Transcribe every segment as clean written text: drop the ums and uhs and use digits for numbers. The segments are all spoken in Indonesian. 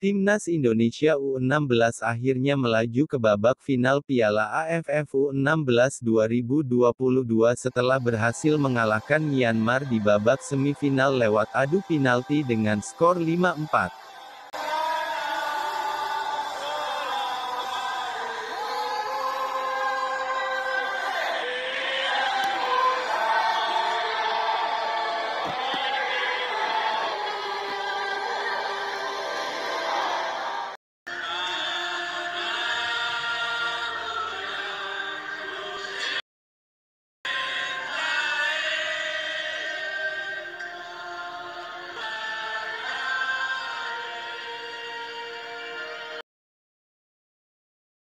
Timnas Indonesia U16 akhirnya melaju ke babak final Piala AFF U16 2022 setelah berhasil mengalahkan Myanmar di babak semifinal lewat adu penalti dengan skor 5-4.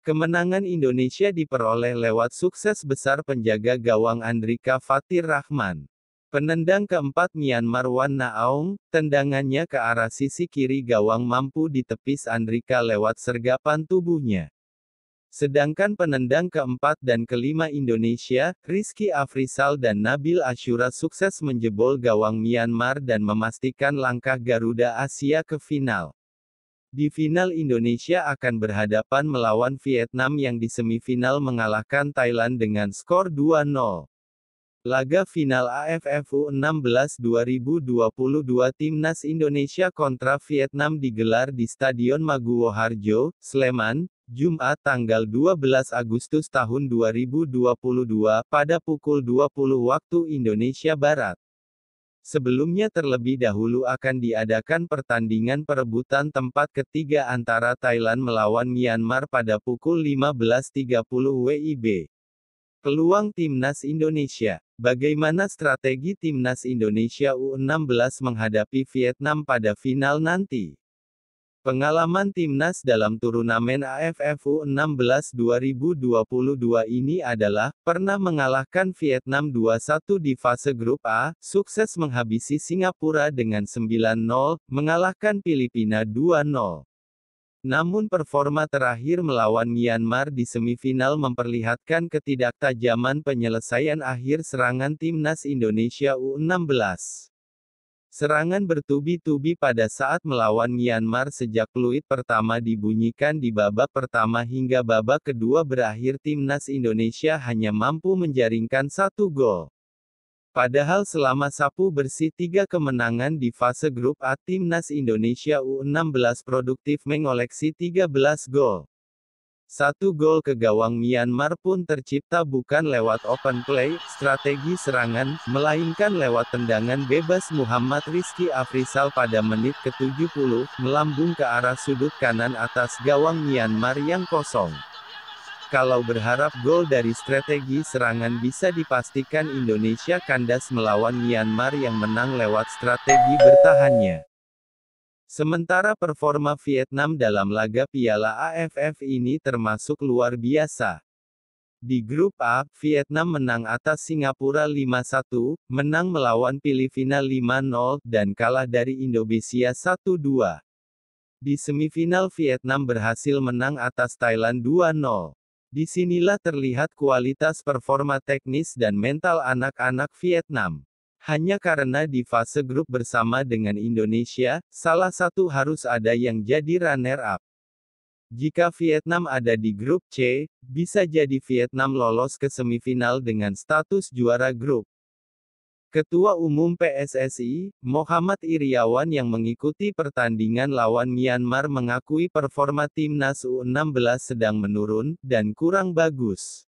Kemenangan Indonesia diperoleh lewat sukses besar penjaga gawang Andrika Fatir Rahman. Penendang keempat Myanmar Wan Naong, tendangannya ke arah sisi kiri gawang mampu ditepis Andrika lewat sergapan tubuhnya. Sedangkan penendang keempat dan kelima Indonesia, Rizky Afrizal dan Nabil Ashura sukses menjebol gawang Myanmar dan memastikan langkah Garuda Asia ke final. Di final Indonesia akan berhadapan melawan Vietnam yang di semifinal mengalahkan Thailand dengan skor 2-0. Laga final AFF U16 2022 Timnas Indonesia kontra Vietnam digelar di Stadion Maguwo Harjo, Sleman, Jumat tanggal 12 Agustus tahun 2022, pada pukul 20 waktu Indonesia Barat. Sebelumnya terlebih dahulu akan diadakan pertandingan perebutan tempat ketiga antara Thailand melawan Myanmar pada pukul 15.30 WIB. Peluang Timnas Indonesia. Bagaimana strategi Timnas Indonesia U16 menghadapi Vietnam pada final nanti? Pengalaman Timnas dalam turnamen AFF U16 2022 ini adalah, pernah mengalahkan Vietnam 2-1 di fase grup A, sukses menghabisi Singapura dengan 9-0, mengalahkan Filipina 2-0. Namun performa terakhir melawan Myanmar di semifinal memperlihatkan ketidaktajaman penyelesaian akhir serangan Timnas Indonesia U16. Serangan bertubi-tubi pada saat melawan Myanmar sejak peluit pertama dibunyikan di babak pertama hingga babak kedua berakhir Timnas Indonesia hanya mampu menjaringkan 1 gol. Padahal selama sapu bersih 3 kemenangan di fase grup A Timnas Indonesia U16 produktif mengoleksi 13 gol. 1 gol ke gawang Myanmar pun tercipta bukan lewat open play, strategi serangan, melainkan lewat tendangan bebas Muhammad Rizky Afrizal pada menit ke-70, melambung ke arah sudut kanan atas gawang Myanmar yang kosong. Kalau berharap gol dari strategi serangan bisa dipastikan Indonesia kandas melawan Myanmar yang menang lewat strategi bertahannya. Sementara performa Vietnam dalam laga Piala AFF ini termasuk luar biasa. Di grup A, Vietnam menang atas Singapura 5-1, menang melawan Filipina 5-0, dan kalah dari Indonesia 1-2. Di semifinal Vietnam berhasil menang atas Thailand 2-0. Disinilah terlihat kualitas performa teknis dan mental anak-anak Vietnam. Hanya karena di fase grup bersama dengan Indonesia, salah satu harus ada yang jadi runner-up. Jika Vietnam ada di grup C, bisa jadi Vietnam lolos ke semifinal dengan status juara grup. Ketua Umum PSSI, Muhammad Iryawan yang mengikuti pertandingan lawan Myanmar mengakui performa Timnas U16 sedang menurun, dan kurang bagus.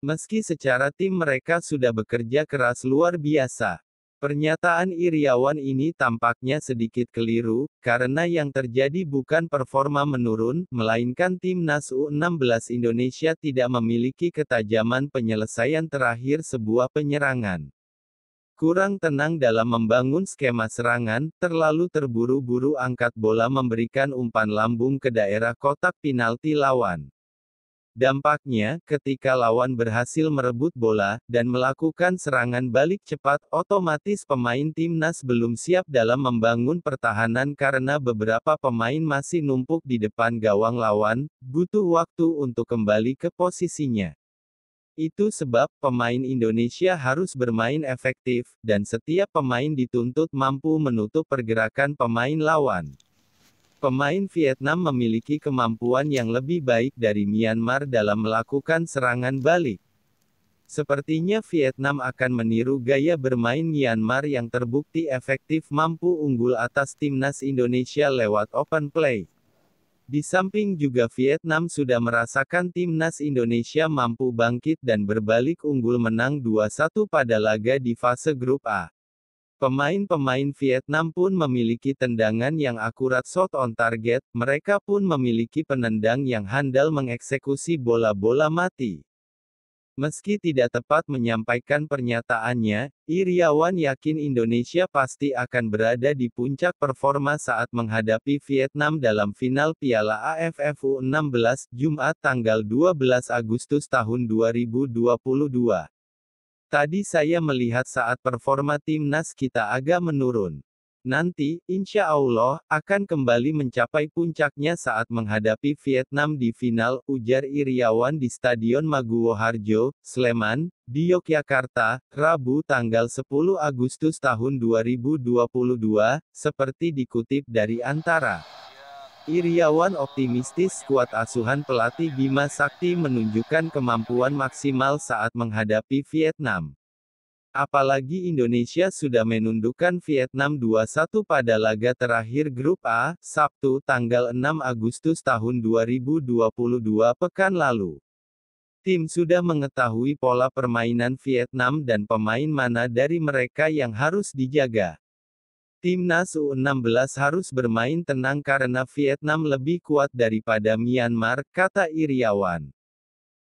Meski secara tim mereka sudah bekerja keras luar biasa. Pernyataan Iryawan ini tampaknya sedikit keliru, karena yang terjadi bukan performa menurun, melainkan Timnas U16 Indonesia tidak memiliki ketajaman penyelesaian terakhir sebuah penyerangan. Kurang tenang dalam membangun skema serangan, terlalu terburu-buru angkat bola memberikan umpan lambung ke daerah kotak penalti lawan. Dampaknya, ketika lawan berhasil merebut bola, dan melakukan serangan balik cepat, otomatis pemain timnas belum siap dalam membangun pertahanan karena beberapa pemain masih numpuk di depan gawang lawan, butuh waktu untuk kembali ke posisinya. Itu sebab, pemain Indonesia harus bermain efektif, dan setiap pemain dituntut mampu menutup pergerakan pemain lawan. Pemain Vietnam memiliki kemampuan yang lebih baik dari Myanmar dalam melakukan serangan balik. Sepertinya Vietnam akan meniru gaya bermain Myanmar yang terbukti efektif mampu unggul atas timnas Indonesia lewat open play. Di samping juga Vietnam sudah merasakan timnas Indonesia mampu bangkit dan berbalik unggul menang 2-1 pada laga di fase grup A. Pemain-pemain Vietnam pun memiliki tendangan yang akurat shot on target, mereka pun memiliki penendang yang handal mengeksekusi bola-bola mati. Meski tidak tepat menyampaikan pernyataannya, Iriawan yakin Indonesia pasti akan berada di puncak performa saat menghadapi Vietnam dalam final Piala AFF U16, Jumat tanggal 12 Agustus tahun 2022. Tadi saya melihat saat performa timnas kita agak menurun. Nanti, insya Allah, akan kembali mencapai puncaknya saat menghadapi Vietnam di final, ujar Iriawan di Stadion Maguwo Harjo, Sleman, di Yogyakarta, Rabu tanggal 10 Agustus tahun 2022, seperti dikutip dari Antara. Iriawan optimistis skuad asuhan pelatih Bima Sakti menunjukkan kemampuan maksimal saat menghadapi Vietnam. Apalagi Indonesia sudah menundukkan Vietnam 2-1 pada laga terakhir Grup A, Sabtu tanggal 6 Agustus tahun 2022 pekan lalu. Tim sudah mengetahui pola permainan Vietnam dan pemain mana dari mereka yang harus dijaga. Timnas U16 harus bermain tenang karena Vietnam lebih kuat daripada Myanmar, kata Iriawan.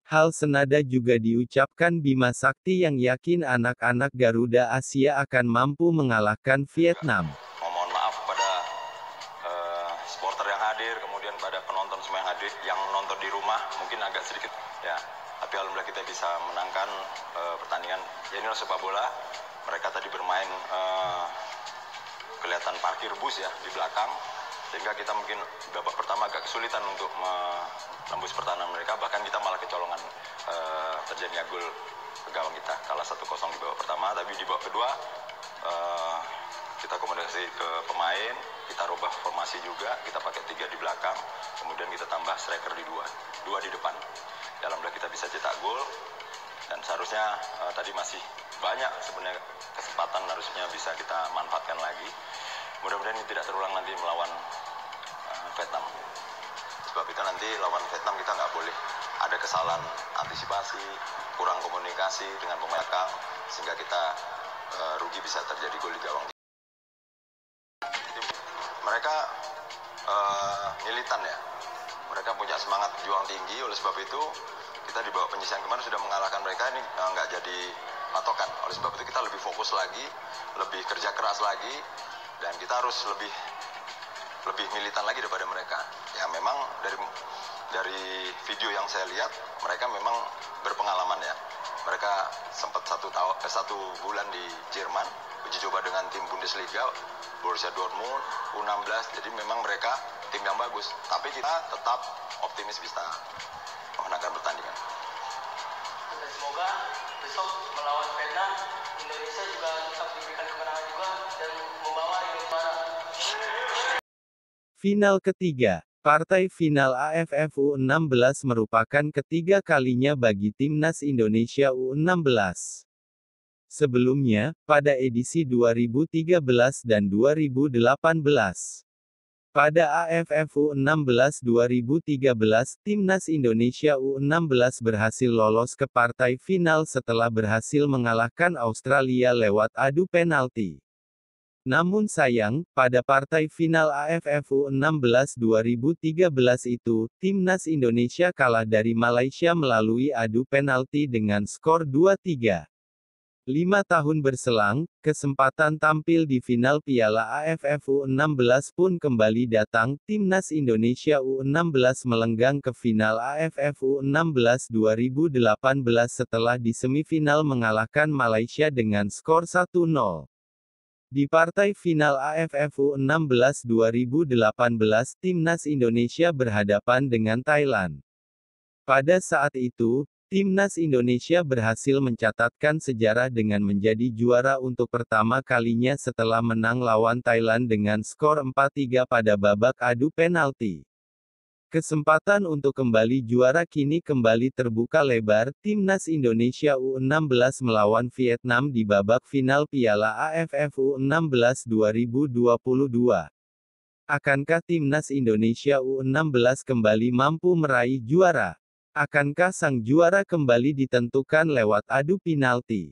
Hal senada juga diucapkan Bima Sakti yang yakin anak-anak Garuda Asia akan mampu mengalahkan Vietnam. Mohon maaf kepada supporter yang hadir, kemudian pada penonton semua yang hadir, yang nonton di rumah, mungkin agak sedikit, ya. Tapi alhamdulillah kita bisa menangkan pertandingan. Ya, inilah sepak bola. Mereka tadi bermain kelihatan parkir bus ya di belakang, sehingga kita mungkin babak pertama agak kesulitan untuk menembus pertahanan mereka, bahkan kita malah kecolongan terjadinya gol ke gawang kita, kalah 1-0 di babak pertama. Tapi di babak kedua kita komunikasi ke pemain, kita rubah formasi juga, kita pakai 3 di belakang, kemudian kita tambah striker di 2 di depan. Alhamdulillah kita bisa cetak gol, dan seharusnya tadi masih banyak sebenarnya kesempatan, harusnya bisa kita manfaatkan lagi. Mudah-mudahan ini tidak terulang nanti melawan Vietnam. Sebab itu nanti lawan Vietnam kita nggak boleh ada kesalahan antisipasi, kurang komunikasi dengan pemain belakang, sehingga kita rugi bisa terjadi gol di gawang. Mereka militan ya, mereka punya semangat juang tinggi, oleh sebab itu kita di bawah penyisian kemarin sudah mengalahkan mereka, ini nggak jadi patokan. Oleh sebab itu kita lebih fokus lagi, lebih kerja keras lagi, dan kita harus lebih militan lagi daripada mereka. Ya memang dari video yang saya lihat, mereka memang berpengalaman ya. Mereka sempat satu bulan di Jerman uji coba dengan tim Bundesliga, Borussia Dortmund, U16. Jadi memang mereka tim yang bagus. Tapi kita tetap optimis bisa memenangkan pertandingan. Semoga besok melawan Vietnam, Indonesia juga tetap diberikan kemenangan juga dan membawa Indonesia. Final ketiga. Partai final AFF U16 merupakan ketiga kalinya bagi timnas Indonesia U16. Sebelumnya, pada edisi 2013 dan 2018. Pada AFF U16 2013, timnas Indonesia U16 berhasil lolos ke partai final setelah berhasil mengalahkan Australia lewat adu penalti. Namun sayang, pada partai final AFF U16 2013 itu, timnas Indonesia kalah dari Malaysia melalui adu penalti dengan skor 2-3. 5 tahun berselang, kesempatan tampil di final Piala AFF U16 pun kembali datang. Timnas Indonesia U16 melenggang ke final AFF U16 2018 setelah di semifinal mengalahkan Malaysia dengan skor 1-0. Di partai final AFF U16 2018, timnas Indonesia berhadapan dengan Thailand. Pada saat itu, Timnas Indonesia berhasil mencatatkan sejarah dengan menjadi juara untuk pertama kalinya setelah menang lawan Thailand dengan skor 4-3 pada babak adu penalti. Kesempatan untuk kembali juara kini kembali terbuka lebar. Timnas Indonesia U16 melawan Vietnam di babak final Piala AFF U16 2022. Akankah Timnas Indonesia U16 kembali mampu meraih juara? Akankah sang juara kembali ditentukan lewat adu penalti?